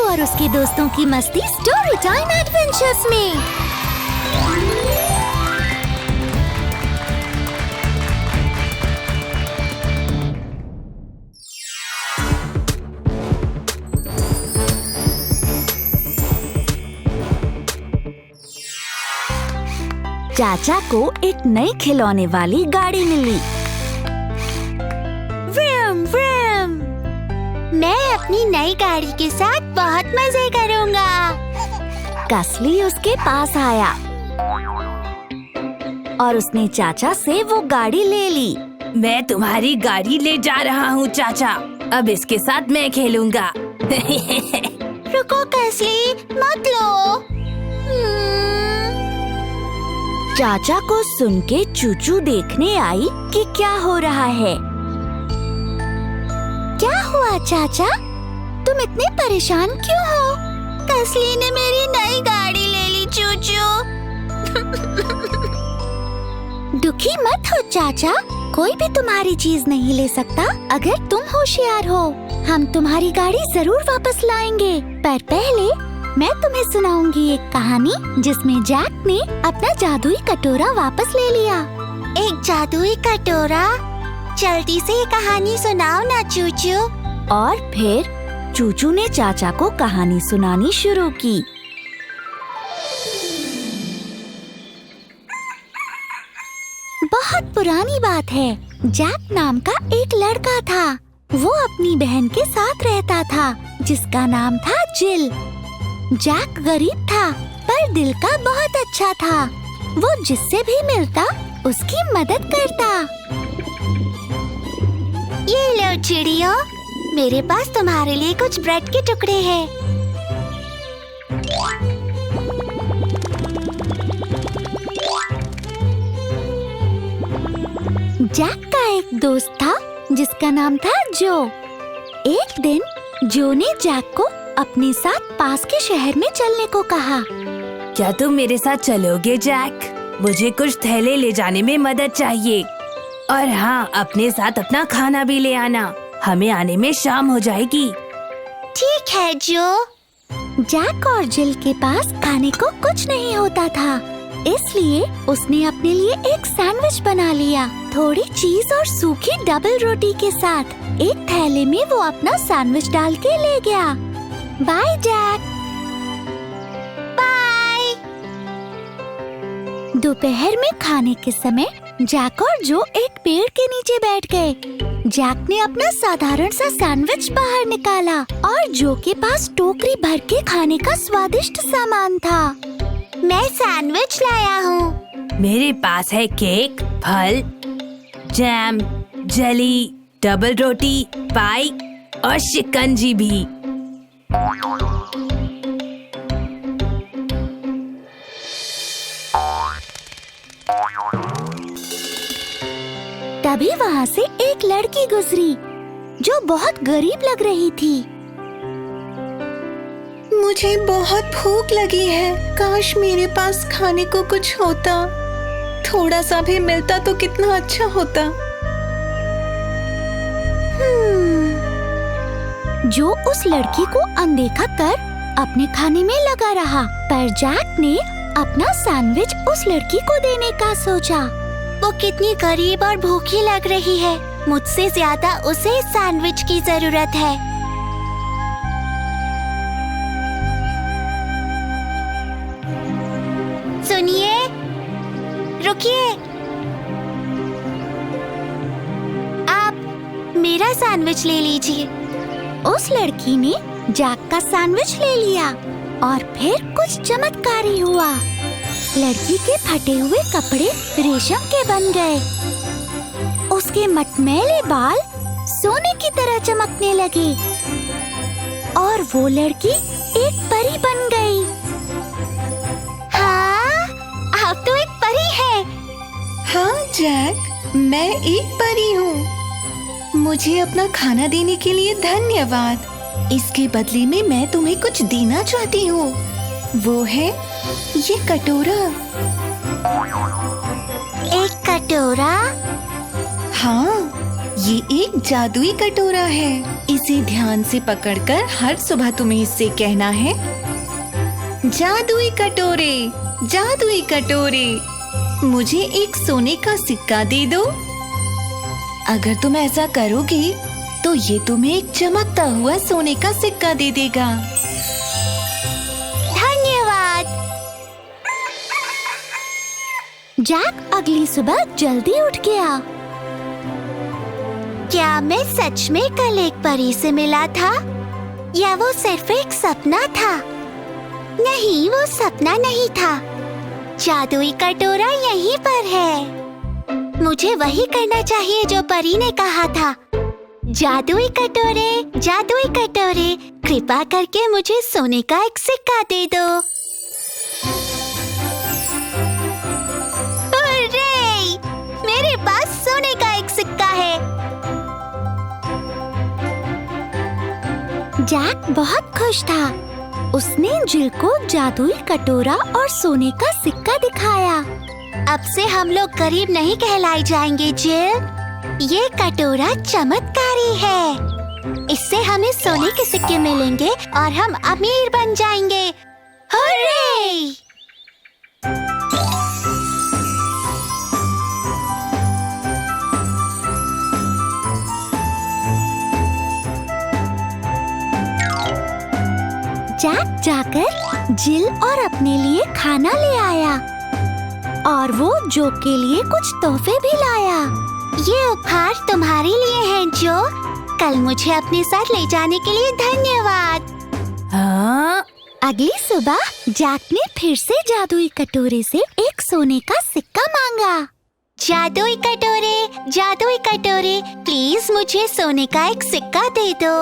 और उसके दोस्तों की मस्ती स्टोरी टाइम एडवेंचर्स में। चाचा को एक नई खिलौने वाली गाड़ी मिली। Vroom vroom. मैं अपनी नई गाड़ी के साथ बहुत मजे करूँगा। कसली उसके पास आया और उसने चाचा से वो गाड़ी ले ली। मैं तुम्हारी गाड़ी ले जा रहा हूँ चाचा, अब इसके साथ मैं खेलूंगा। रुको कसली, मत लो। चाचा को सुन के चूचू देखने आई कि क्या हो रहा है। क्या हुआ चाचा? तुम इतने परेशान क्यों हो? कसली ने मेरी नई गाड़ी ले ली चूचू। दुखी मत हो चाचा, कोई भी तुम्हारी चीज नहीं ले सकता अगर तुम होशियार हो। हम तुम्हारी गाड़ी जरूर वापस लाएंगे, पर पहले मैं तुम्हें सुनाऊंगी एक कहानी जिसमें जैक ने अपना जादुई कटोरा वापस ले लिया। एक जादुई कटोरा? जल्दी से ये कहानी सुनाओ ना चूचू। और फिर चूचू ने चाचा को कहानी सुनानी शुरू की। बहुत पुरानी बात है। जैक नाम का एक लड़का था। वो अपनी बहन के साथ रहता था जिसका नाम था जिल। जैक गरीब था पर दिल का बहुत अच्छा था। वो जिससे भी मिलता उसकी मदद करता। ये लो चिड़ियों, मेरे पास तुम्हारे लिए कुछ ब्रेड के टुकड़े हैं। जैक का एक दोस्त था जिसका नाम था जो। एक दिन जो ने जैक को अपने साथ पास के शहर में चलने को कहा। क्या तुम मेरे साथ चलोगे जैक? मुझे कुछ थैले ले जाने में मदद चाहिए। और हाँ, अपने साथ अपना खाना भी ले आना, हमें आने में शाम हो जाएगी। ठीक है जो। जैक और जिल के पास खाने को कुछ नहीं होता था, इसलिए उसने अपने लिए एक सैंडविच बना लिया, थोड़ी चीज और सूखी डबल रोटी के साथ। एक थैले में वो अपना सैंडविच डाल के ले गया। Bye Jack. बाय। दोपहर में खाने के समय जैक और जो एक पेड़ के नीचे बैठ गए। जैक ने अपना साधारण सा सैंडविच बाहर निकाला और जो के पास टोकरी भर के खाने का स्वादिष्ट सामान था। मैं सैंडविच लाया हूँ। मेरे पास है केक, फल, जैम, जेली, डबल रोटी, पाई और शिकंजी भी। तभी वहाँ से एक लड़की गुजरी जो बहुत गरीब लग रही थी। मुझे बहुत भूख लगी है, काश मेरे पास खाने को कुछ होता। थोड़ा सा भी मिलता तो कितना अच्छा होता। जो उस लड़की को अनदेखा कर अपने खाने में लगा रहा, पर जैक ने अपना सैंडविच उस लड़की को देने का सोचा। वो कितनी गरीब और भूखी लग रही है, मुझसे ज्यादा उसे सैंडविच की जरूरत है। सुनिए, रुकिए। आप मेरा सैंडविच ले लीजिए। उस लड़की ने जैक का सैंडविच ले लिया और फिर कुछ चमत्कारी हुआ। लड़की के फटे हुए कपड़े रेशम के बन गए। उसके मटमैले बाल सोने की तरह चमकने लगे और वो लड़की एक परी बन गई। हाँ, आप तो एक परी है। हाँ जैक, मैं एक परी हूँ। मुझे अपना खाना देने के लिए धन्यवाद। इसके बदले में मैं तुम्हें कुछ देना चाहती हूँ। वो है ये कटोरा। एक कटोरा? हाँ, ये एक जादुई कटोरा है। इसे ध्यान से पकड़कर हर सुबह तुम्हें इससे कहना है, जादुई कटोरे, जादुई कटोरे, मुझे एक सोने का सिक्का दे दो। अगर तुम ऐसा करोगे तो ये तुम्हें एक चमकता हुआ सोने का सिक्का दे देगा। धन्यवाद। जैक अगली सुबह जल्दी उठ गया। क्या मैं सच में कल एक परी से मिला था या वो सिर्फ एक सपना था? नहीं, वो सपना नहीं था। जादुई कटोरा यहीं पर है। मुझे वही करना चाहिए जो परी ने कहा था। जादुई कटोरे, जादुई कटोरे, कृपा करके मुझे सोने का एक सिक्का दे दो। हुर्रे! मेरे पास सोने का एक सिक्का है। जैक बहुत खुश था। उसने जिल को जादुई कटोरा और सोने का सिक्का दिखाया। अब से हम लोग गरीब नहीं कहलाए जाएंगे जिल। ये कटोरा चमत्कारी है। इससे हमें सोने के सिक्के मिलेंगे और हम अमीर बन जाएंगे। हुर्रे! जैक जाकर जिल और अपने लिए खाना ले आया और वो जो के लिए कुछ तोहफे भी लाया। ये उपहार तुम्हारे लिए हैं जो। कल मुझे अपने साथ ले जाने के लिए धन्यवाद। हाँ? अगली सुबह जैक ने फिर से जादुई कटोरे से एक सोने का सिक्का मांगा। जादुई कटोरे, जादुई कटोरे, प्लीज मुझे सोने का एक सिक्का दे दो।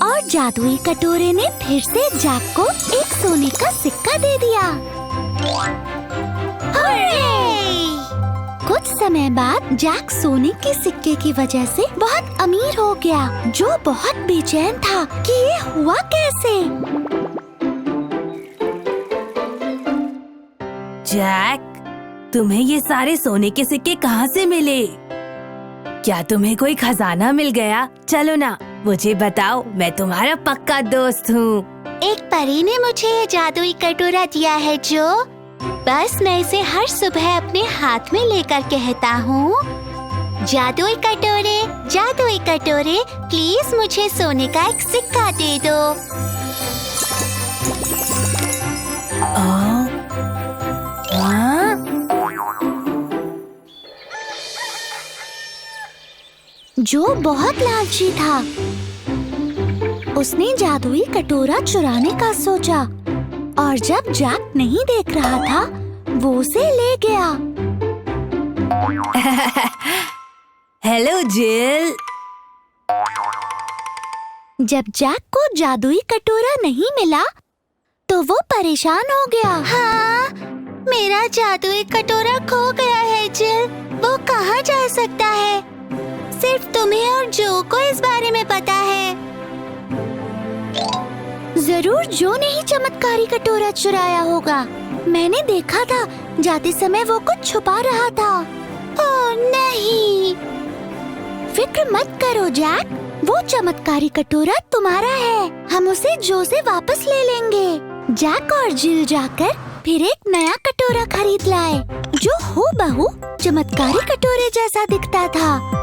और जादुई कटोरे ने फिर से जैक को एक सोने का सिक्का दे दिया। कुछ समय बाद जैक सोने के सिक्के की वजह से बहुत अमीर हो गया, जो बहुत बेचैन था कि ये हुआ कैसे। जैक, तुम्हें ये सारे सोने के सिक्के कहाँ से मिले? क्या तुम्हें कोई खजाना मिल गया? चलो ना, मुझे बताओ, मैं तुम्हारा पक्का दोस्त हूँ। एक परी ने मुझे ये जादुई कटोरा दिया है जो। बस मैं इसे हर सुबह अपने हाथ में लेकर कहता हूँ, जादुई कटोरे, जादुई कटोरे, प्लीज मुझे सोने का एक सिक्का दे दो। हाँ? जो बहुत लालची था, उसने जादुई कटोरा चुराने का सोचा और जब जैक नहीं देख रहा था, वो उसे ले गया। हेलो जिल। जब जैक को जादुई कटोरा नहीं मिला, तो वो परेशान हो गया। हाँ, मेरा जादुई कटोरा खो गया है जिल। वो कहाँ जा सकता है? सिर्फ तुम्हें और जो को इस बारे में पता है। जरूर जो ने ही चमत्कारी कटोरा चुराया होगा। मैंने देखा था, जाते समय वो कुछ छुपा रहा था। ओह नहीं! फिक्र मत करो जैक, वो चमत्कारी कटोरा तुम्हारा है। हम उसे जो से वापस ले लेंगे। जैक और जिल जाकर फिर एक नया कटोरा खरीद लाए, जो हूबहू चमत्कारी कटोरे जैसा दिखता था।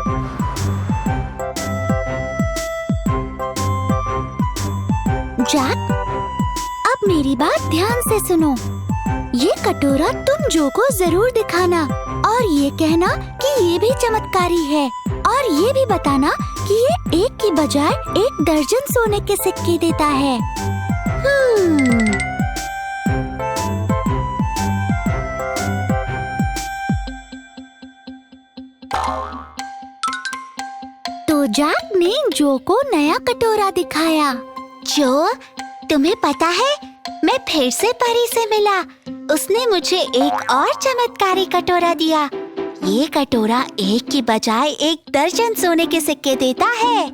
जैक, अब मेरी बात ध्यान से सुनो। ये कटोरा तुम जो को जरूर दिखाना और ये कहना कि ये भी चमत्कारी है, और ये भी बताना कि ये एक की बजाय 1 दर्जन सोने के सिक्के देता है। तो जैक ने जो को नया कटोरा दिखाया। जो, तुम्हें पता है, मैं फिर से परी से मिला। उसने मुझे एक और चमत्कारी कटोरा दिया। ये कटोरा 1 की बजाय 1 दर्जन सोने के सिक्के देता है।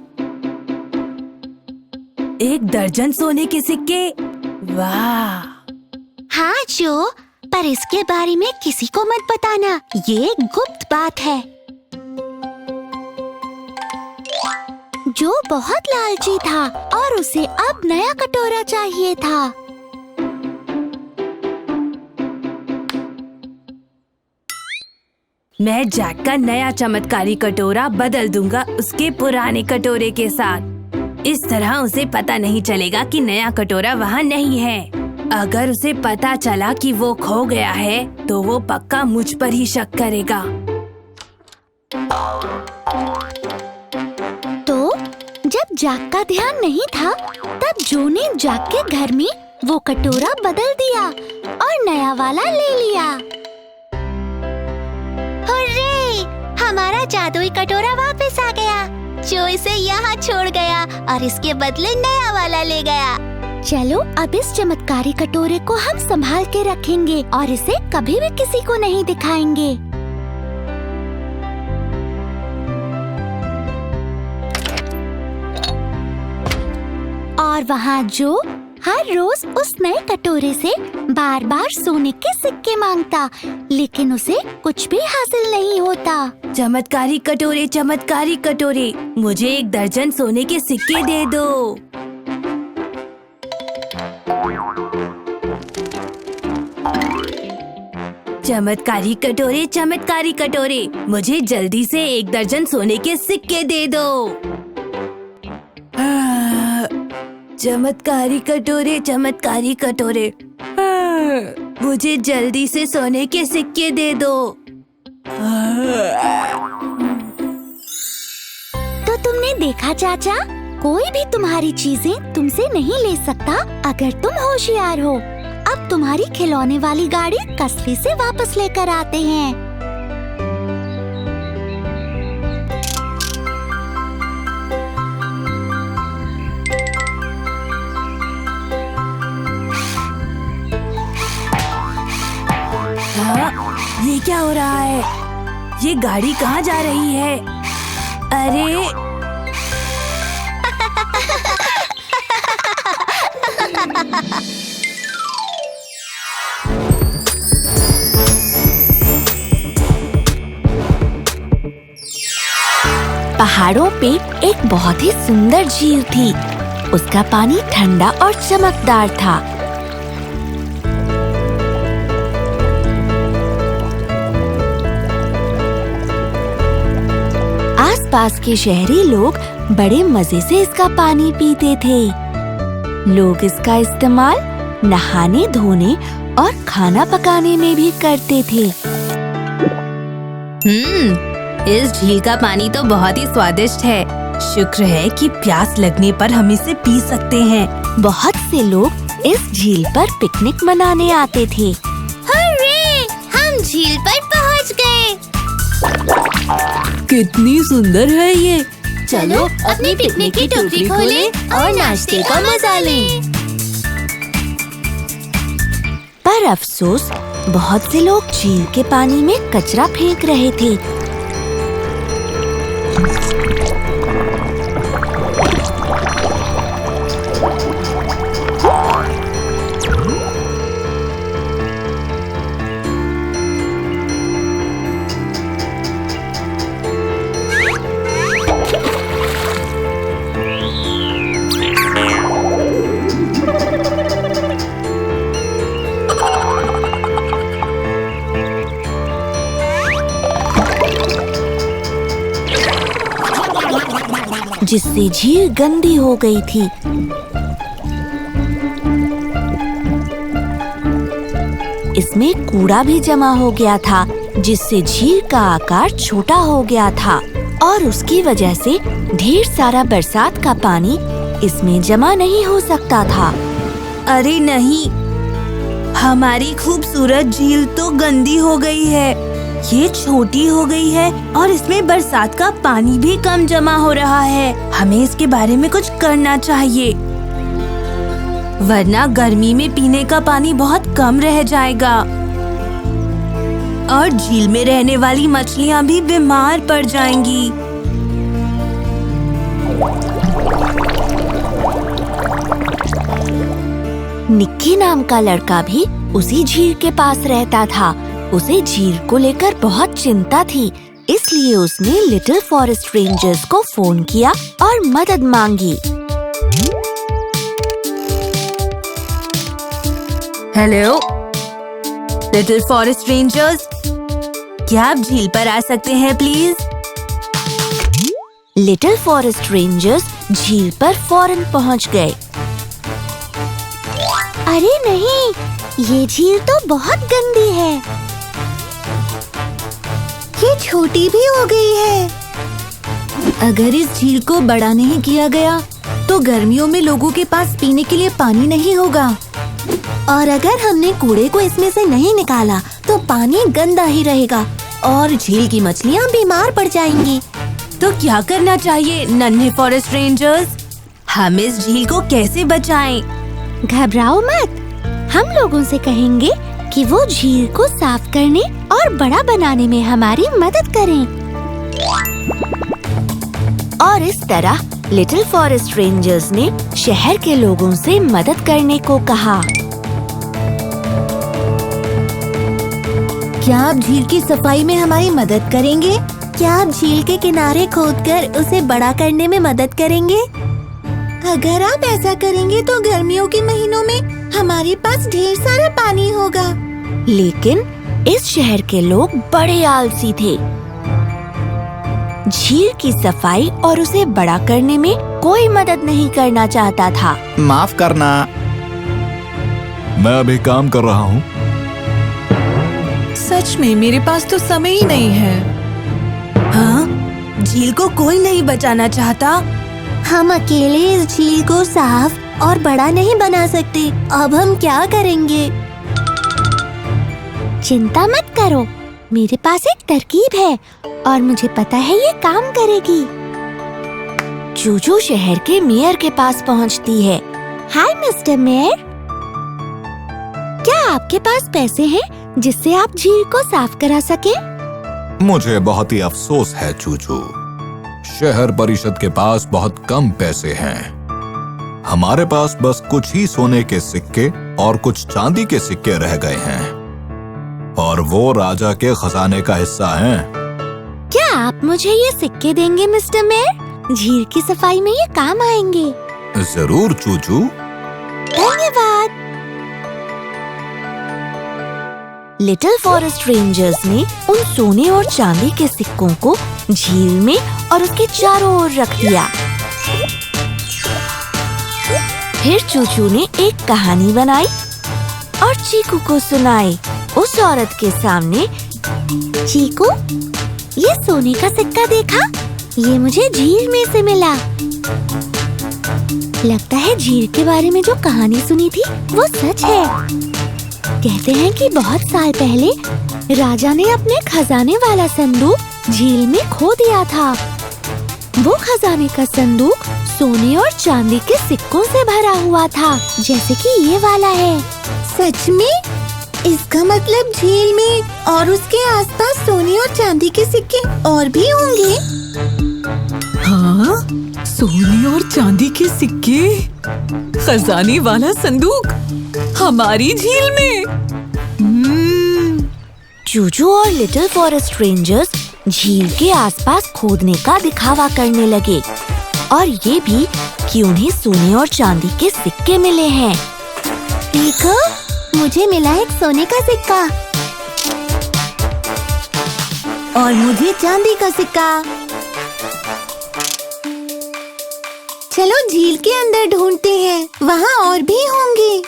1 दर्जन सोने के सिक्के? वाह! हाँ जो, पर इसके बारे में किसी को मत बताना। ये गुप्त बात है। जो बहुत लालची था और उसे अब नया कटोरा चाहिए था। मैं जैक का नया चमत्कारी कटोरा बदल दूंगा उसके पुराने कटोरे के साथ। इस तरह उसे पता नहीं चलेगा कि नया कटोरा वहाँ नहीं है। अगर उसे पता चला कि वो खो गया है तो वो पक्का मुझ पर ही शक करेगा। तो जब जैक का ध्यान नहीं था तब जो ने जैक के घर में वो कटोरा बदल दिया और नया वाला ले लिया। हुर्रे! हमारा जादुई कटोरा वापस आ गया, जो इसे यहाँ छोड़ गया और इसके बदले नया वाला ले गया। चलो अब इस चमत्कारी कटोरे को हम संभाल के रखेंगे और इसे कभी भी किसी को नहीं दिखाएंगे। और वहाँ जो हर रोज उस नए कटोरे से बार बार सोने के सिक्के मांगता, लेकिन उसे कुछ भी हासिल नहीं होता। चमत्कारी कटोरे, मुझे 1 दर्जन सोने के सिक्के दे दो। चमत्कारी कटोरे, मुझे जल्दी से 1 दर्जन सोने के सिक्के दे दो। चमत्कारी कटोरे, मुझे जल्दी से सोने के सिक्के दे दो। तो तुमने देखा चाचा, कोई भी तुम्हारी चीजें तुमसे नहीं ले सकता अगर तुम होशियार हो। अब तुम्हारी खिलौने वाली गाड़ी कसबे से वापस लेकर आते हैं। ये क्या हो रहा है? ये गाड़ी कहाँ जा रही है? अरे पहाड़ों पे एक बहुत ही सुंदर झील थी। उसका पानी ठंडा और चमकदार था। आसपास के शहरी लोग बड़े मजे से इसका पानी पीते थे। लोग इसका इस्तेमाल नहाने, धोने और खाना पकाने में भी करते थे। इस झील का पानी तो बहुत ही स्वादिष्ट है। शुक्र है कि प्यास लगने पर हम इसे पी सकते हैं। बहुत से लोग इस झील पर पिकनिक मनाने आते थे। हुर्रे! हम झील पर पहुँच गए। कितनी सुंदर है ये। चलो अपनी पिकनिक की टोकरी खोलें और नाश्ते का मजा लें। पर अफसोस, बहुत से लोग झील के पानी में कचरा फेंक रहे थे। जिससे झील गंदी हो गई थी। इसमें कूड़ा भी जमा हो गया था, जिससे झील का आकार छोटा हो गया था और उसकी वजह से ढेर सारा बरसात का पानी इसमें जमा नहीं हो सकता था। अरे नहीं, हमारी खूबसूरत झील तो गंदी हो गई है। ये छोटी हो गई है और इसमें बरसात का पानी भी कम जमा हो रहा है। हमें इसके बारे में कुछ करना चाहिए, वरना गर्मी में पीने का पानी बहुत कम रह जाएगा और झील में रहने वाली मछलियाँ भी बीमार पड़ जाएंगी। निक्की नाम का लड़का भी उसी झील के पास रहता था। उसे झील को लेकर बहुत चिंता थी, इसलिए उसने लिटिल फॉरेस्ट रेंजर्स को फोन किया और मदद मांगी। हेलो लिटिल फॉरेस्ट रेंजर्स, क्या आप झील पर आ सकते हैं प्लीज? लिटिल फॉरेस्ट रेंजर्स झील पर फौरन पहुंच गए। अरे नहीं, ये झील तो बहुत गंदी है। ये छोटी भी हो गई है। अगर इस झील को बड़ा नहीं किया गया तो गर्मियों में लोगों के पास पीने के लिए पानी नहीं होगा। और अगर हमने कूड़े को इसमें से नहीं निकाला तो पानी गंदा ही रहेगा और झील की मछलियाँ बीमार पड़ जाएंगी। तो क्या करना चाहिए नन्हे फॉरेस्ट रेंजर्स? हम इस झील को कैसे बचाएं? घबराओ मत, हम लोगों से कहेंगे कि वो झील को साफ करने और बड़ा बनाने में हमारी मदद करें। और इस तरह लिटिल फॉरेस्ट रेंजर्स ने शहर के लोगों से मदद करने को कहा। क्या आप झील की सफाई में हमारी मदद करेंगे? क्या आप झील के किनारे खोदकर उसे बड़ा करने में मदद करेंगे? अगर आप ऐसा करेंगे तो गर्मियों के महीनों में हमारे पास ढेर सारा पानी होगा। लेकिन इस शहर के लोग बड़े आलसी थे। झील की सफाई और उसे बड़ा करने में कोई मदद नहीं करना चाहता था। माफ करना, मैं अभी काम कर रहा हूँ। सच में मेरे पास तो समय ही नहीं है। हाँ, झील को कोई नहीं बचाना चाहता। हम अकेले इस झील को साफ और बड़ा नहीं बना सकते। अब हम क्या करेंगे? चिंता मत करो, मेरे पास एक तरकीब है और मुझे पता है ये काम करेगी। चूचू शहर के मेयर के पास पहुंचती है। हाय मिस्टर मेयर, क्या आपके पास पैसे हैं जिससे आप झील को साफ करा सके? मुझे बहुत ही अफसोस है चूचू, शहर परिषद के पास बहुत कम पैसे हैं। हमारे पास बस कुछ ही सोने के सिक्के और कुछ चांदी के सिक्के रह गए हैं और वो राजा के खजाने का हिस्सा हैं। क्या आप मुझे ये सिक्के देंगे मिस्टर मेयर? झील की सफाई में ये काम आएंगे। जरूर चूचू। धन्यवाद। लिटिल फॉरेस्ट रेंजर्स ने उन सोने और चांदी के सिक्कों को झील में और उसके चारों ओर रख दिया। फिर चूचू ने एक कहानी बनाई और चीकू को सुनाई। उस औरत के सामने, चीकू, ये सोने का सिक्का देखा? ये मुझे झील में से मिला। लगता है झील के बारे में जो कहानी सुनी थी वो सच है। कहते हैं कि बहुत साल पहले राजा ने अपने खजाने वाला संदूक झील में खो दिया था। वो खजाने का संदूक सोने और चांदी के सिक्कों से भरा हुआ था, जैसे कि ये वाला है। सच में? इसका मतलब झील में और उसके आसपास सोने और चांदी के सिक्के और भी होंगे? हाँ, सोने और चांदी के सिक्के, खजाने वाला संदूक हमारी झील में। चूचू और लिटिल फॉरेस्ट रेंजर्स झील के आसपास खोदने का दिखावा करने लगे और ये भी कि उन्हें सोने और चांदी के सिक्के मिले हैं। देखो, मुझे मिला एक सोने का सिक्का और मुझे चांदी का सिक्का। चलो झील के अंदर ढूंढते हैं, वहाँ और भी होंगे।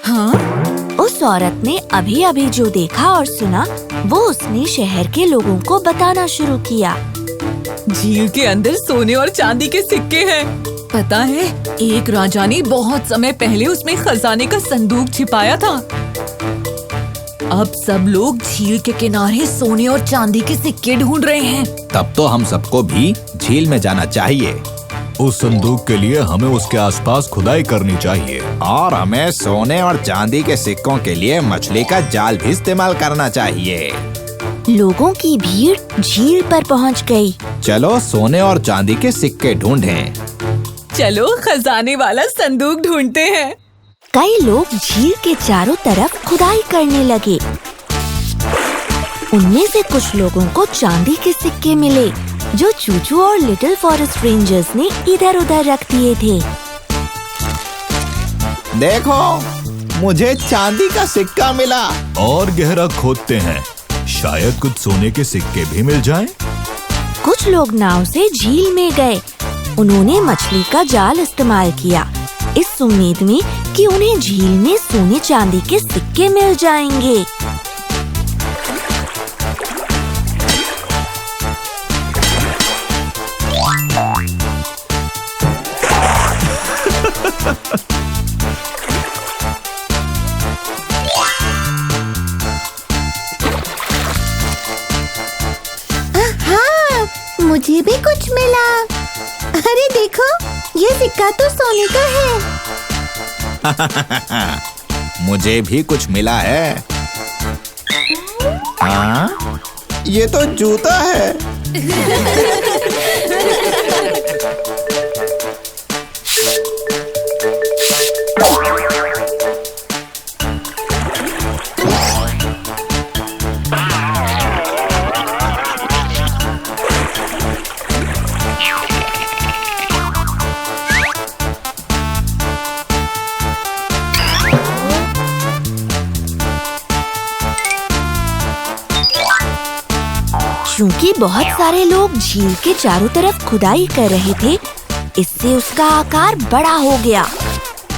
हाँ, उस औरत ने अभी अभी जो देखा और सुना वो उसने शहर के लोगों को बताना शुरू किया। झील के अंदर सोने और चांदी के सिक्के हैं। पता है, एक राजा ने बहुत समय पहले उसमें खजाने का संदूक छिपाया था। अब सब लोग झील के किनारे सोने और चांदी के सिक्के ढूंढ रहे हैं। तब तो हम सबको भी झील में जाना चाहिए। उस संदूक के लिए हमें उसके आसपास खुदाई करनी चाहिए और हमें सोने और चांदी के सिक्कों के लिए मछली का जाल भी इस्तेमाल करना चाहिए। लोगों की भीड़ झील पर पहुंच गई। चलो सोने और चांदी के सिक्के ढूंढें। चलो खजाने वाला संदूक ढूंढते हैं। कई लोग झील के चारों तरफ खुदाई करने लगे। उनमें से कुछ लोगों को चांदी के सिक्के मिले जो चूचू और लिटिल फॉरेस्ट रेंजर्स ने इधर उधर रख दिए थे। देखो, मुझे चांदी का सिक्का मिला। और गहरा खोदते हैं, शायद कुछ सोने के सिक्के भी मिल जाएं। कुछ लोग नाव से झील में गए। उन्होंने मछली का जाल इस्तेमाल किया, इस उम्मीद में कि उन्हें झील में सोने चांदी के सिक्के मिल जाएंगे। हाँ, मुझे भी कुछ मिला। अरे देखो, ये सिक्का तो सोने का है। मुझे भी कुछ मिला है। हाँ, ये तो जूता है। क्योंकि बहुत सारे लोग झील के चारों तरफ खुदाई कर रहे थे, इससे उसका आकार बड़ा हो गया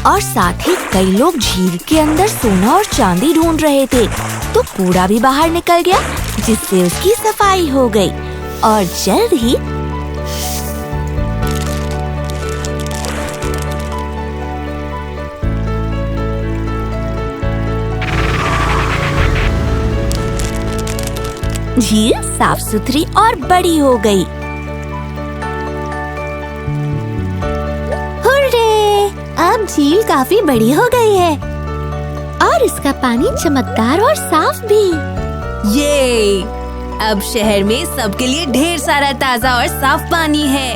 और साथ ही कई लोग झील के अंदर सोना और चांदी ढूंढ रहे थे, तो कूड़ा भी बाहर निकल गया, जिससे उसकी सफाई हो गई और जल्द ही झील साफ सुथरी और बड़ी हो गई। हुर्रे! अब झील काफी बड़ी हो गई है और इसका पानी चमकदार और साफ भी। ये अब शहर में सबके लिए ढेर सारा ताजा और साफ पानी है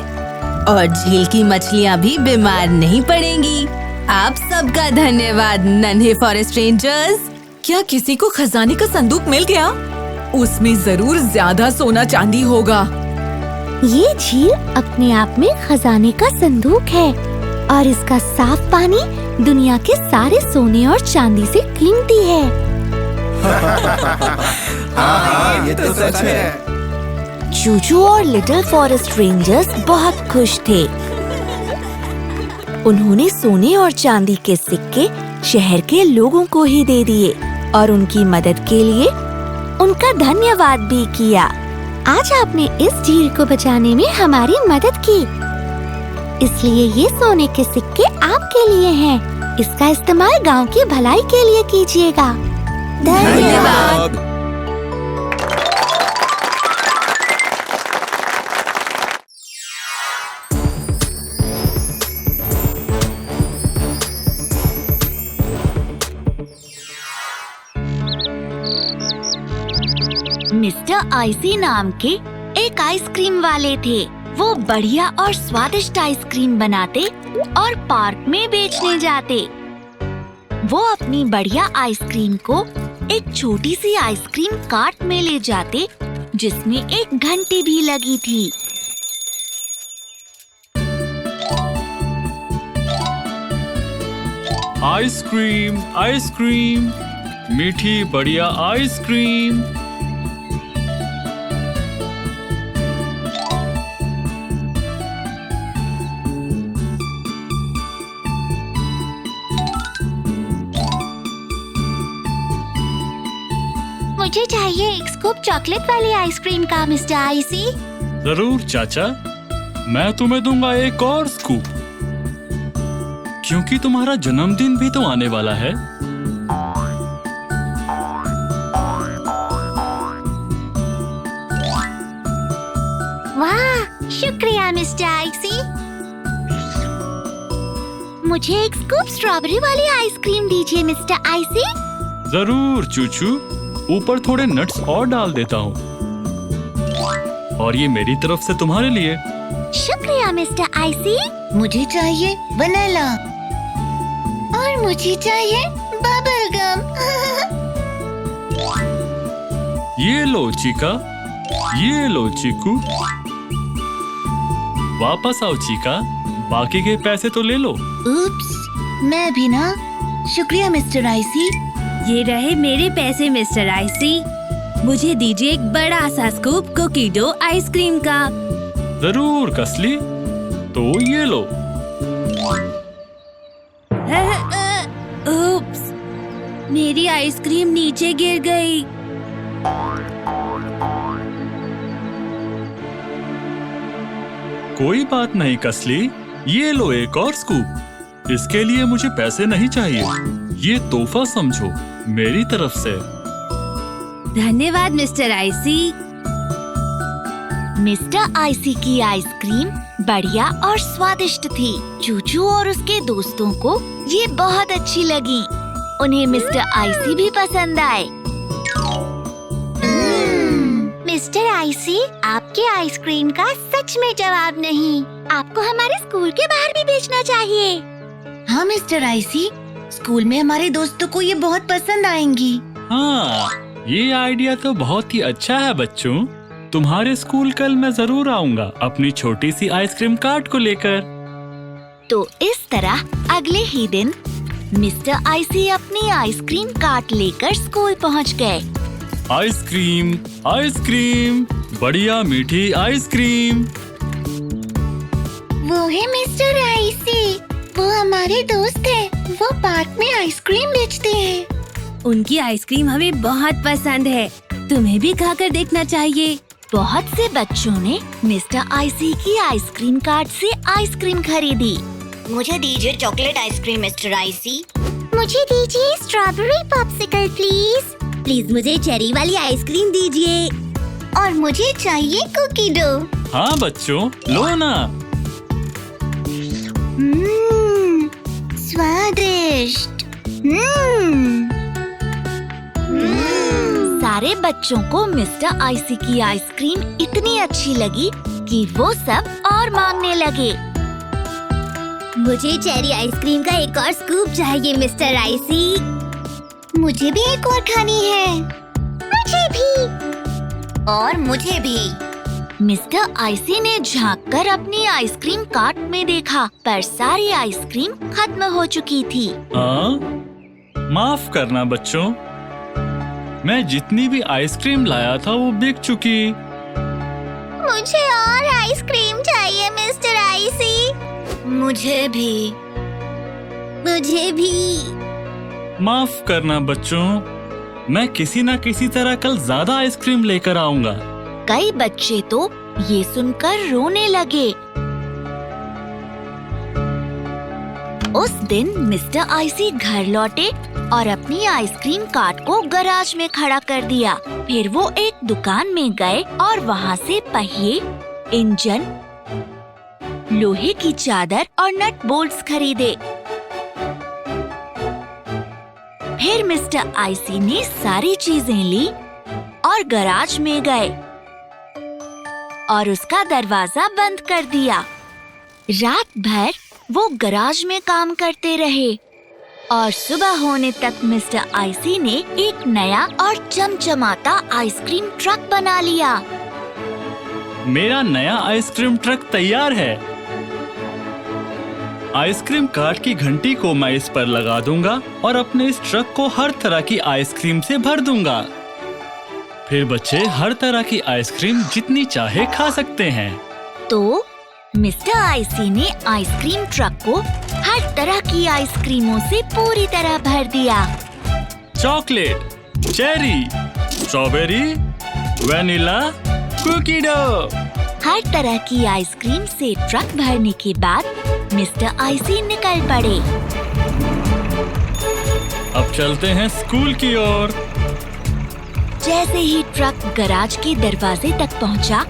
और झील की मछलियाँ भी बीमार नहीं पड़ेंगी। आप सबका धन्यवाद नन्हे फॉरेस्ट रेंजर्स। क्या किसी को खजाने का संदूक मिल गया? उसमें जरूर ज्यादा सोना चांदी होगा। ये झील अपने आप में खजाने का संदूक है और इसका साफ पानी दुनिया के सारे सोने और चांदी से कीमती है। हाँ, ये तो सच है। चूचू और लिटिल फॉरेस्ट रेंजर्स बहुत खुश थे। उन्होंने सोने और चांदी के सिक्के शहर के लोगों को ही दे दिए और उनकी मदद के लिए उनका धन्यवाद भी किया। आज आपने इस झील को बचाने में हमारी मदद की, इसलिए ये सोने के सिक्के आपके लिए हैं। इसका इस्तेमाल गांव की भलाई के लिए कीजिएगा। धन्यवाद। मिस्टर आइसी नाम के एक आइसक्रीम वाले थे। वो बढ़िया और स्वादिष्ट आइसक्रीम बनाते और पार्क में बेचने जाते। वो अपनी बढ़िया आइसक्रीम को एक छोटी सी आइसक्रीम कार्ट में ले जाते, जिसमें एक घंटी भी लगी थी। आइसक्रीम, आइसक्रीम, मीठी बढ़िया आइसक्रीम। मुझे चाहिए एक स्कूप चॉकलेट वाली आइसक्रीम का, मिस्टर आइसी। जरूर चाचा, मैं तुम्हें दूंगा एक और स्कूप, क्योंकि तुम्हारा जन्मदिन भी तो आने वाला है। वाह, शुक्रिया मिस्टर आइसी। मुझे एक स्कूप स्ट्रॉबेरी वाली आइसक्रीम दीजिए, मिस्टर आइसी। जरूर चूचू, ऊपर थोड़े नट्स और डाल देता हूँ। और ये मेरी तरफ से तुम्हारे लिए। शुक्रिया मिस्टर आइसी। मुझे चाहिए वनीला और मुझे चाहिए बबल गम। ये लो चीका, ये लो चीकू। वापस आओ चीका, बाकी के पैसे तो ले लो। उप्स, मैं भी ना। शुक्रिया मिस्टर आइसी। ये रहे मेरे पैसे मिस्टर आइसी। मुझे दीजिए एक बड़ा सा स्कूप कुकी डो आइसक्रीम का। जरूर कसली, तो ये लो। उप्स, मेरी आइसक्रीम नीचे गिर गई। कोई बात नहीं कसली, ये लो एक और स्कूप। इसके लिए मुझे पैसे नहीं चाहिए, ये तोहफा समझो मेरी तरफ से। धन्यवाद मिस्टर आइसी। मिस्टर आइसी की आइसक्रीम बढ़िया और स्वादिष्ट थी। चूचू और उसके दोस्तों को ये बहुत अच्छी लगी। उन्हें मिस्टर आइसी भी पसंद आए। मिस्टर आइसी, आपके आइसक्रीम का सच में जवाब नहीं। आपको हमारे स्कूल के बाहर भी बेचना चाहिए। हाँ मिस्टर आइसी, स्कूल में हमारे दोस्तों को ये बहुत पसंद आएंगी। हाँ, ये आइडिया तो बहुत ही अच्छा है बच्चों। तुम्हारे स्कूल कल मैं जरूर आऊंगा अपनी छोटी सी आइसक्रीम कार्ट को लेकर। तो इस तरह अगले ही दिन मिस्टर आइसी अपनी आइसक्रीम कार्ट लेकर स्कूल पहुंच गए। आइसक्रीम, आइसक्रीम, बढ़िया मीठी आइसक्रीम। वो है मिस्टर आइसी, वो हमारे दोस्त हैं। वो पार्क में आइसक्रीम बेचते हैं। उनकी आइसक्रीम हमें बहुत पसंद है। तुम्हें भी खाकर देखना चाहिए। बहुत से बच्चों ने मिस्टर आइसी की आइसक्रीम कार्ट से आइसक्रीम खरीदी। मुझे दीजिए चॉकलेट आइसक्रीम मिस्टर आइसी। मुझे दीजिए स्ट्रॉबेरी पॉप्सिकल प्लीज। प्लीज मुझे चेरी वाली आइसक्रीम दीजिए। और मुझे चाहिए कुकी डो। हाँ बच्चों, लो ना। स्वादिष्ट। सारे बच्चों को मिस्टर आइसी की आइसक्रीम इतनी अच्छी लगी कि वो सब और मांगने लगे। मुझे चेरी आइसक्रीम का एक और स्कूप चाहिए मिस्टर आइसी। मुझे भी एक और खानी है। मुझे भी। और मुझे भी। मिस्टर आइसी ने झांककर अपनी आइसक्रीम कार्ट में देखा, पर सारी आइसक्रीम खत्म हो चुकी थी। हाँ, माफ करना बच्चों, मैं जितनी भी आइसक्रीम लाया था वो बिक चुकी। मुझे और आइसक्रीम चाहिए मिस्टर आइसी। मुझे भी। मुझे भी। माफ करना बच्चों, मैं किसी न किसी तरह कल ज्यादा आइसक्रीम लेकर आऊंगा। कई बच्चे तो ये सुनकर रोने लगे। उस दिन मिस्टर आइसी घर लौटे और अपनी आइसक्रीम कार्ट को गैराज में खड़ा कर दिया। फिर वो एक दुकान में गए और वहाँ से पहिए, इंजन, लोहे की चादर और नट बोल्ट्स खरीदे। फिर मिस्टर आइसी ने सारी चीजें ली और गैराज में गए और उसका दरवाजा बंद कर दिया। रात भर वो गैराज में काम करते रहे और सुबह होने तक मिस्टर आइसी ने एक नया और चमचमाता आइसक्रीम ट्रक बना लिया। मेरा नया आइसक्रीम ट्रक तैयार है। आइसक्रीम कार्ट की घंटी को मैं इस पर लगा दूंगा और अपने इस ट्रक को हर तरह की आइसक्रीम से भर दूंगा। फिर बच्चे हर तरह की आइसक्रीम जितनी चाहे खा सकते हैं। तो मिस्टर आइसी ने आइसक्रीम ट्रक को हर तरह की आइसक्रीमों से पूरी तरह भर दिया। Chocolate, cherry, strawberry, vanilla, cookie dough. हर तरह की आइसक्रीम से ट्रक भरने के बाद मिस्टर आइसी निकल पड़े। अब चलते हैं स्कूल की ओर। जैसे ही ट्रक गैराज के दरवाजे तक पहुंचा,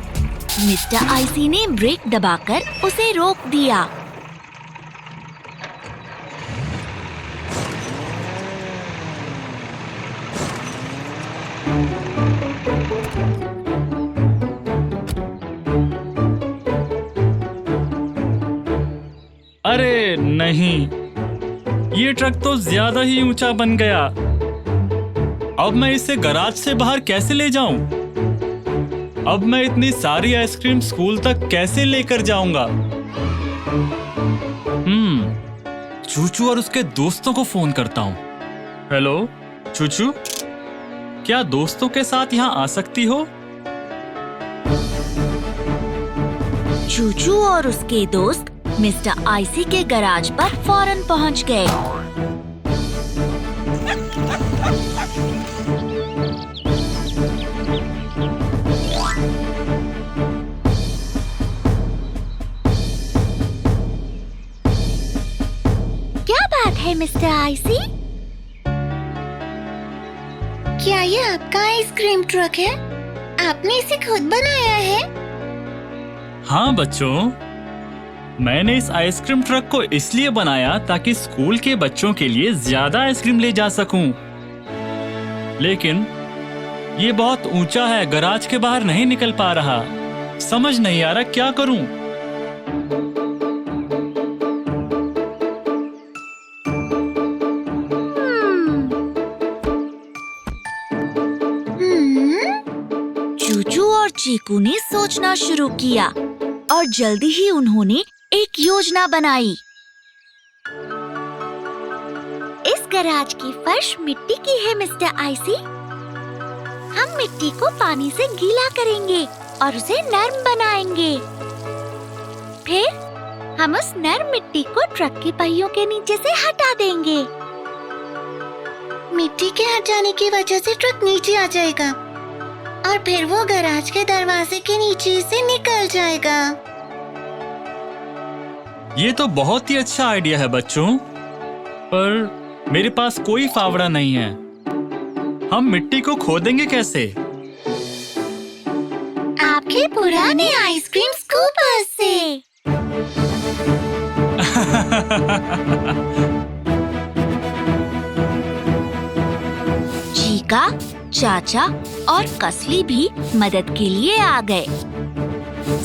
मिस्टर आइसी ने ब्रेक दबाकर उसे रोक दिया। अरे नहीं, ये ट्रक तो ज्यादा ही ऊंचा बन गया। अब मैं इसे गराज से बाहर कैसे ले जाऊं? अब मैं इतनी सारी आइसक्रीम स्कूल तक कैसे लेकर जाऊंगा? चूचू और उसके दोस्तों को फोन करता हूँ। हेलो चूचू, क्या दोस्तों के साथ यहाँ आ सकती हो? चूचू और उसके दोस्त मिस्टर आइसी के गराज पर फौरन पहुंच गए। क्या बात है मिस्टर आइसी? क्या ये आपका आइसक्रीम ट्रक है? आपने इसे खुद बनाया है? हाँ बच्चों, मैंने इस आइसक्रीम ट्रक को इसलिए बनाया ताकि स्कूल के बच्चों के लिए ज्यादा आइसक्रीम ले जा सकूं। लेकिन ये बहुत ऊंचा है, गराज के बाहर नहीं निकल पा रहा। समझ नहीं आ रहा क्या करूं। चूचू और चीकू ने सोचना शुरू किया और जल्दी ही उन्होंने एक योजना बनाई। इस गराज की फर्श मिट्टी की है मिस्टर आइसी। हम मिट्टी को पानी से गीला करेंगे और उसे नर्म बनाएंगे। फिर हम उस नर्म मिट्टी को ट्रक के पहियों के नीचे से हटा देंगे। मिट्टी के हट जाने की वजह से ट्रक नीचे आ जाएगा और फिर वो गराज के दरवाजे के नीचे से निकल जाएगा। ये तो बहुत ही अच्छा आइडिया है बच्चों, पर मेरे पास कोई फावड़ा नहीं है। हम मिट्टी को खोदेंगे कैसे? आपके पुराने आइसक्रीम स्कूपर से। चीका, चाचा और कसली भी मदद के लिए आ गए।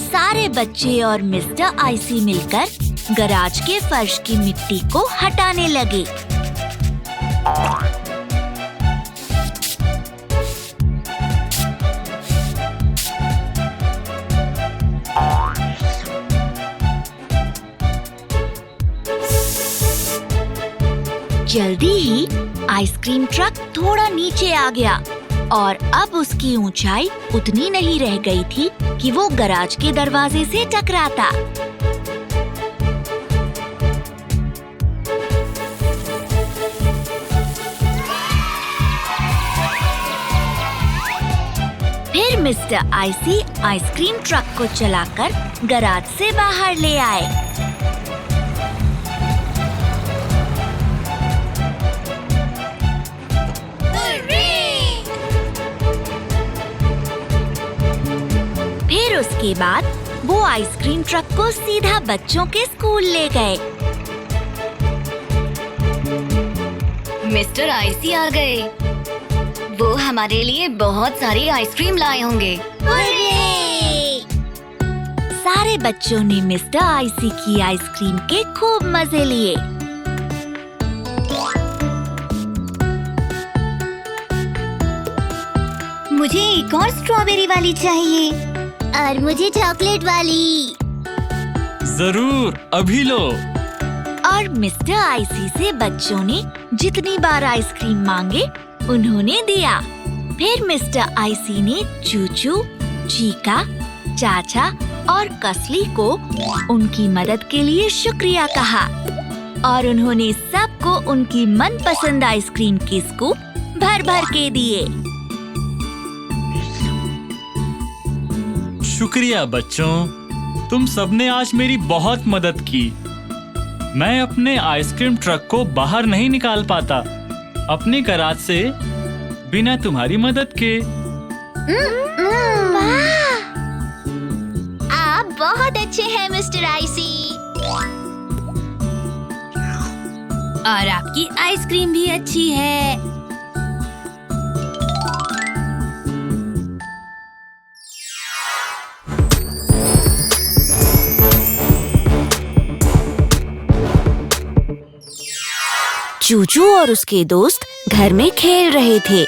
सारे बच्चे और मिस्टर आइसी मिलकर गराज के फर्श की मिट्टी को हटाने लगे। जल्दी ही आइसक्रीम ट्रक थोड़ा नीचे आ गया और अब उसकी ऊंचाई उतनी नहीं रह गई थी कि वो गराज के दरवाजे से टकराता। फिर मिस्टर आइसी आइसक्रीम ट्रक को चलाकर गराज से बाहर ले आए। फिर उसके बाद वो आइसक्रीम ट्रक को सीधा बच्चों के स्कूल ले गए। मिस्टर आइसी आ गए। वो हमारे लिए बहुत सारी आइसक्रीम लाए होंगे। सारे बच्चों ने मिस्टर आइसी की आइसक्रीम के खूब मजे लिए। मुझे एक और स्ट्रॉबेरी वाली चाहिए और मुझे चॉकलेट वाली। जरूर, अभी लो। और मिस्टर आइसी से बच्चों ने जितनी बार आइसक्रीम मांगे उन्होंने दिया। फिर मिस्टर आइसी ने चूचू, चीका, चाचा और कसली को उनकी मदद के लिए शुक्रिया कहा और उन्होंने सबको उनकी मनपसंद आइसक्रीम के स्कूप भर भर के दिए। शुक्रिया बच्चों, तुम सबने आज मेरी बहुत मदद की। मैं अपने आइसक्रीम ट्रक को बाहर नहीं निकाल पाता अपने गराज से बिना तुम्हारी मदद के। आप बहुत अच्छे हैं मिस्टर आइसी। और आपकी आइसक्रीम भी अच्छी है। चूचू और उसके दोस्त घर में खेल रहे थे।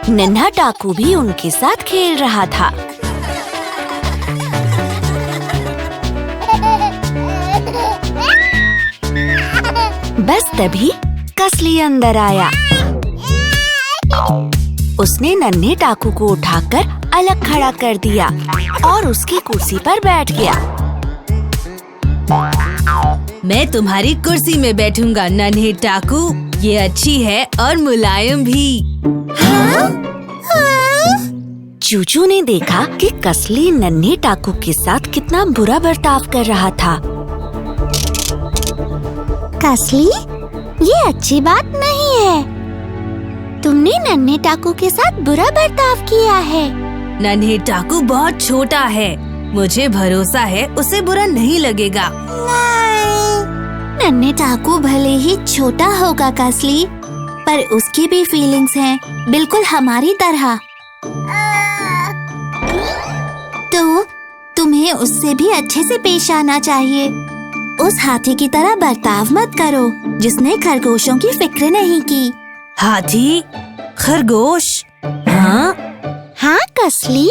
नन्हा टाकू भी उनके साथ खेल रहा था। बस तभी कसली अंदर आया। उसने नन्हे टाकू को उठाकर अलग खड़ा कर दिया और उसकी कुर्सी पर बैठ गया। मैं तुम्हारी कुर्सी में बैठूंगा नन्हे टाकू, ये अच्छी है और मुलायम भी। चूचू ने देखा कि कसली नन्हे टाकू के साथ कितना बुरा बर्ताव कर रहा था। कसली, ये अच्छी बात नहीं है। तुमने नन्हे टाकू के साथ बुरा बर्ताव किया है। नन्हे टाकू बहुत छोटा है, मुझे भरोसा है उसे बुरा नहीं लगेगा। नन्हे टाकू भले ही छोटा होगा कसली, पर उसकी भी फीलिंग्स हैं, बिल्कुल हमारी तरह। तो तुम्हें उससे भी अच्छे से पेश आना चाहिए। उस हाथी की तरह बर्ताव मत करो जिसने खरगोशों की फिक्र नहीं की। हाथी? खरगोश? हाँ? हाँ कसली,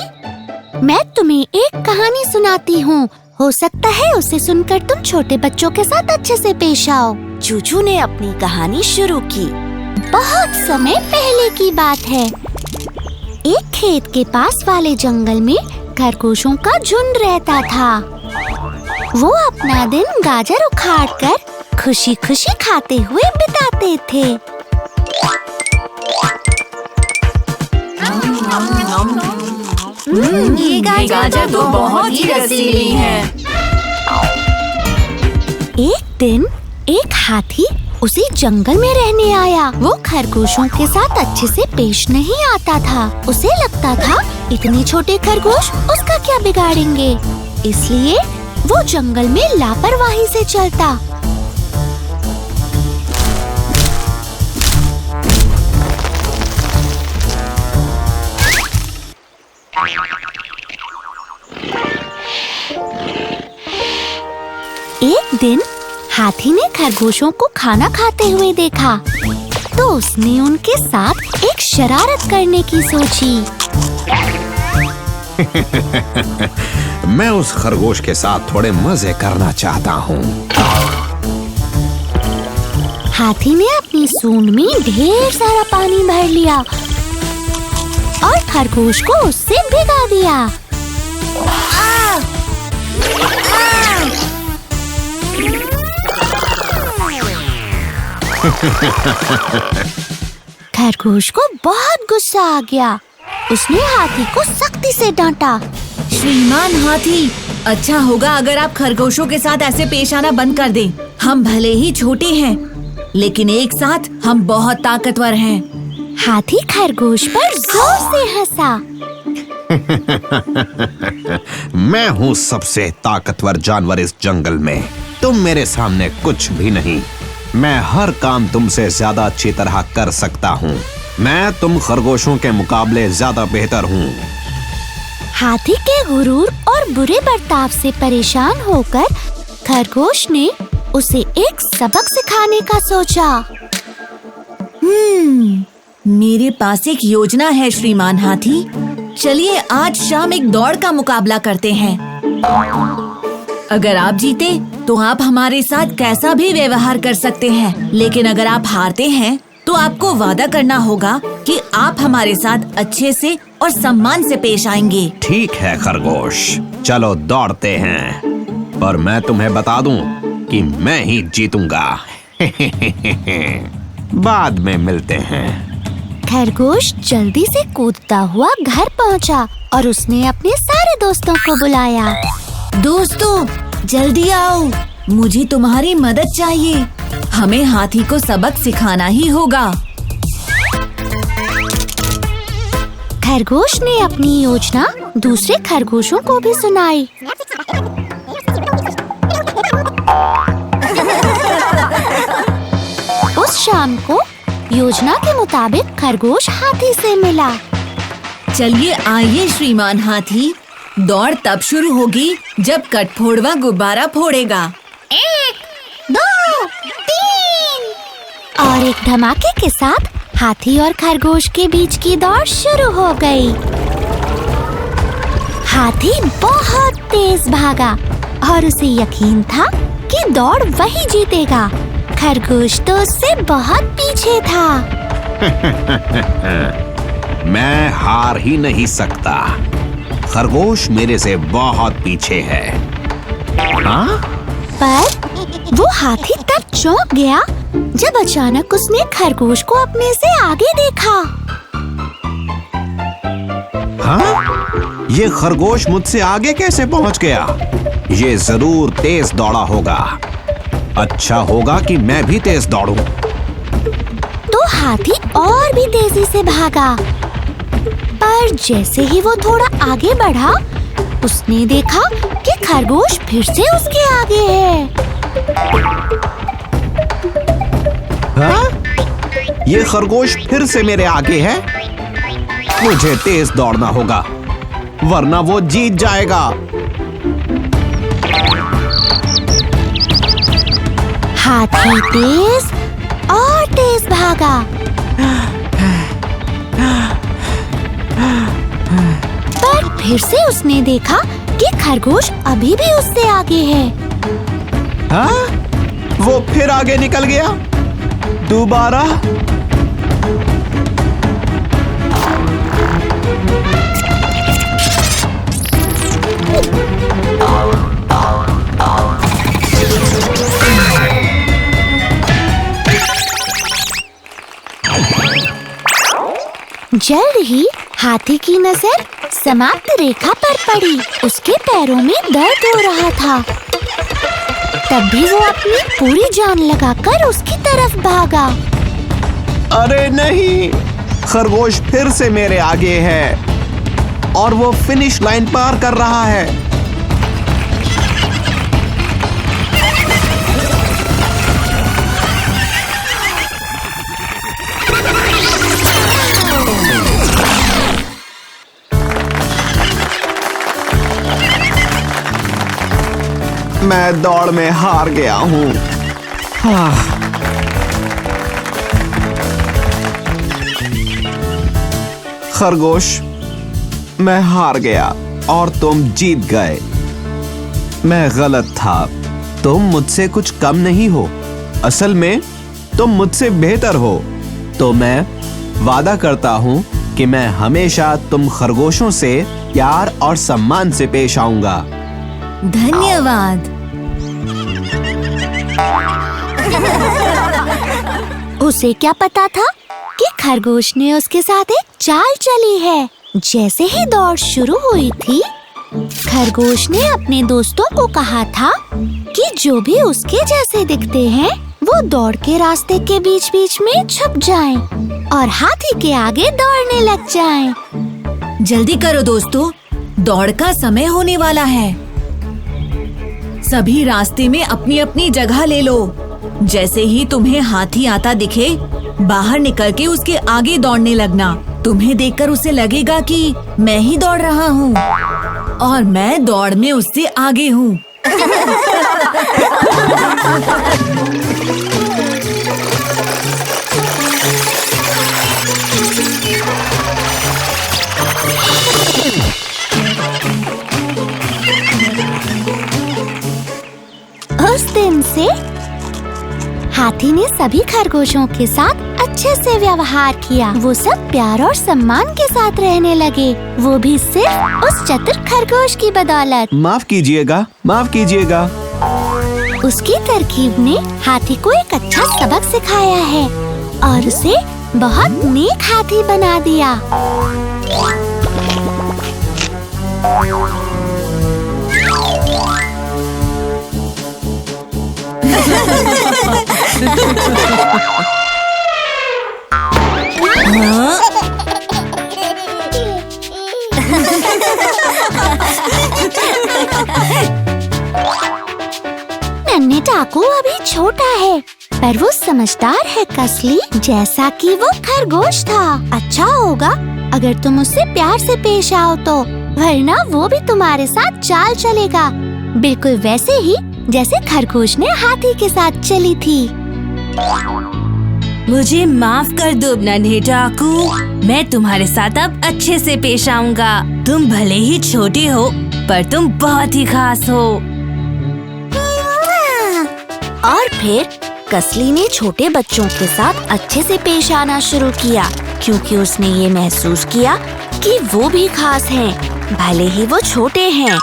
मैं तुम्हें एक कहानी सुनाती हूँ। हो सकता है उसे सुनकर तुम छोटे बच्चों के साथ अच्छे से पेश आओ। चूचू ने अपनी कहानी शुरू की। बहुत समय पहले की बात है। एक खेत के पास वाले जंगल में खरगोशों का झुंड रहता था। वो अपना दिन गाजर उखाड़कर खुशी खुशी खाते हुए बिताते थे। ये गाजर तो बहुत ही रसीली है। एक दिन एक हाथी उसी जंगल में रहने आया। वो खरगोशों के साथ अच्छे से पेश नहीं आता था। उसे लगता था इतने छोटे खरगोश उसका क्या बिगाड़ेंगे, इसलिए वो जंगल में लापरवाही से चलता। एक दिन हाथी ने खरगोशों को खाना खाते हुए देखा, तो उसने उनके साथ एक शरारत करने की सोची। मैं उस खरगोश के साथ थोड़े मजे करना चाहता हूँ। हाथी ने अपनी सूंड में ढेर सारा पानी भर लिया और खरगोश को उससे भिगा दिया। खरगोश को बहुत गुस्सा आ गया। उसने हाथी को सख्ती से डांटा। श्रीमान हाथी, अच्छा होगा अगर आप खरगोशों के साथ ऐसे पेश आना बंद कर दें। हम भले ही छोटे हैं, लेकिन एक साथ हम बहुत ताकतवर हैं। हाथी खरगोश पर जोर से हंसा। मैं हूँ सबसे ताकतवर जानवर इस जंगल में। तुम मेरे सामने कुछ भी नहीं। मैं हर काम तुमसे ज्यादा अच्छी तरह कर सकता हूँ। मैं तुम खरगोशों के मुकाबले ज्यादा बेहतर हूँ। हाथी के गुरूर और बुरे बर्ताव से परेशान होकर खरगोश ने उसे एक सबक सिखाने का सोचा। मेरे पास एक योजना है श्रीमान हाथी। चलिए आज शाम एक दौड़ का मुकाबला करते हैं। अगर आप जीते तो आप हमारे साथ कैसा भी व्यवहार कर सकते हैं, लेकिन अगर आप हारते हैं तो आपको वादा करना होगा कि आप हमारे साथ अच्छे से और सम्मान से पेश आएंगे। ठीक है खरगोश, चलो दौड़ते हैं। पर मैं तुम्हें बता दूं कि मैं ही जीतूंगा। बाद में मिलते हैं। खरगोश जल्दी से कूदता हुआ घर पहुंचा और उसने अपने सारे दोस्तों को बुलाया। दोस्तों जल्दी आओ, मुझे तुम्हारी मदद चाहिए। हमें हाथी को सबक सिखाना ही होगा। खरगोश ने अपनी योजना दूसरे खरगोशों को भी सुनाई। उस शाम को योजना के मुताबिक खरगोश हाथी से मिला। चलिए आइए श्रीमान हाथी, दौड़ तब शुरू होगी जब कटफोड़वा गुब्बारा फोड़ेगा। 1, 2, 3 और एक धमाके के साथ हाथी और खरगोश के बीच की दौड़ शुरू हो गई। हाथी बहुत तेज भागा और उसे यकीन था कि दौड़ वही जीतेगा। खरगोश तो उससे बहुत पीछे था। मैं हार ही नहीं सकता। खरगोश मेरे से बहुत पीछे है। हाँ? पर वो हाथी तब चौंक गया जब अचानक उसने खरगोश को अपने से आगे देखा। हाँ? ये खरगोश मुझसे आगे कैसे पहुंच गया? ये जरूर तेज दौड़ा होगा। अच्छा होगा कि मैं भी तेज दौड़ूं। तो हाथी और भी तेजी से भागा, पर जैसे ही वो थोड़ा आगे बढ़ा, उसने देखा कि खरगोश फिर से उसके आगे है। हाँ? ये खरगोश फिर से मेरे आगे है। मुझे तेज दौड़ना होगा, वरना वो जीत जाएगा। हाथी तेज और तेज भागा, पर फिर से उसने देखा कि खरगोश अभी भी उससे आगे है। हाँ? वो फिर आगे निकल गया। दोबारा। जल्द ही हाथी की नजर समाप्त रेखा पर पड़ी। उसके पैरों में दर्द हो रहा था, तब भी वो अपनी पूरी जान लगाकर उसकी तरफ भागा। अरे नहीं, खरगोश फिर से मेरे आगे है और वो फिनिश लाइन पार कर रहा है। मैं दौड़ में हार गया हूँ। खरगोश, मैं हार गया और तुम जीत गए। मैं गलत था। तुम मुझसे कुछ कम नहीं हो। असल में तुम मुझसे बेहतर हो। तो मैं वादा करता हूँ कि मैं हमेशा तुम खरगोशों से प्यार और सम्मान से पेश आऊंगा। धन्यवाद। उसे क्या पता था कि खरगोश ने उसके साथ एक चाल चली है। जैसे ही दौड़ शुरू हुई थी, खरगोश ने अपने दोस्तों को कहा था कि जो भी उसके जैसे दिखते हैं, वो दौड़ के रास्ते के बीच बीच में छुप जाएं और हाथी के आगे दौड़ने लग जाएं। जल्दी करो दोस्तों, दौड़ का समय होने वाला है। सभी रास्ते में अपनी अपनी जगह ले लो। जैसे ही तुम्हें हाथी आता दिखे, बाहर निकल के उसके आगे दौड़ने लगना। तुम्हें देखकर उसे लगेगा कि मैं ही दौड़ रहा हूँ और मैं दौड़ में उससे आगे हूँ। उस दिन से हाथी ने सभी खरगोशों के साथ अच्छे से व्यवहार किया। वो सब प्यार और सम्मान के साथ रहने लगे, वो भी सिर्फ उस चतुर खरगोश की बदौलत। माफ कीजिएगा, माफ कीजिएगा। उसकी तरकीब ने हाथी को एक अच्छा सबक सिखाया है और उसे बहुत नेक हाथी बना दिया। नन्हे टाकू अभी छोटा है, पर वो समझदार है कसली, जैसा कि वो खरगोश था। अच्छा होगा अगर तुम उससे प्यार से पेश आओ तो, वरना वो भी तुम्हारे साथ चाल चलेगा, बिल्कुल वैसे ही जैसे खरगोश ने हाथी के साथ चली थी। मुझे माफ कर दो नन्हे डाकू। मैं तुम्हारे साथ अब अच्छे से पेश आऊंगा। तुम भले ही छोटे हो पर तुम बहुत ही खास हो। और फिर कसली ने छोटे बच्चों के साथ अच्छे से पेश आना शुरू किया, क्योंकि उसने ये महसूस किया कि वो भी खास हैं, भले ही वो छोटे हैं।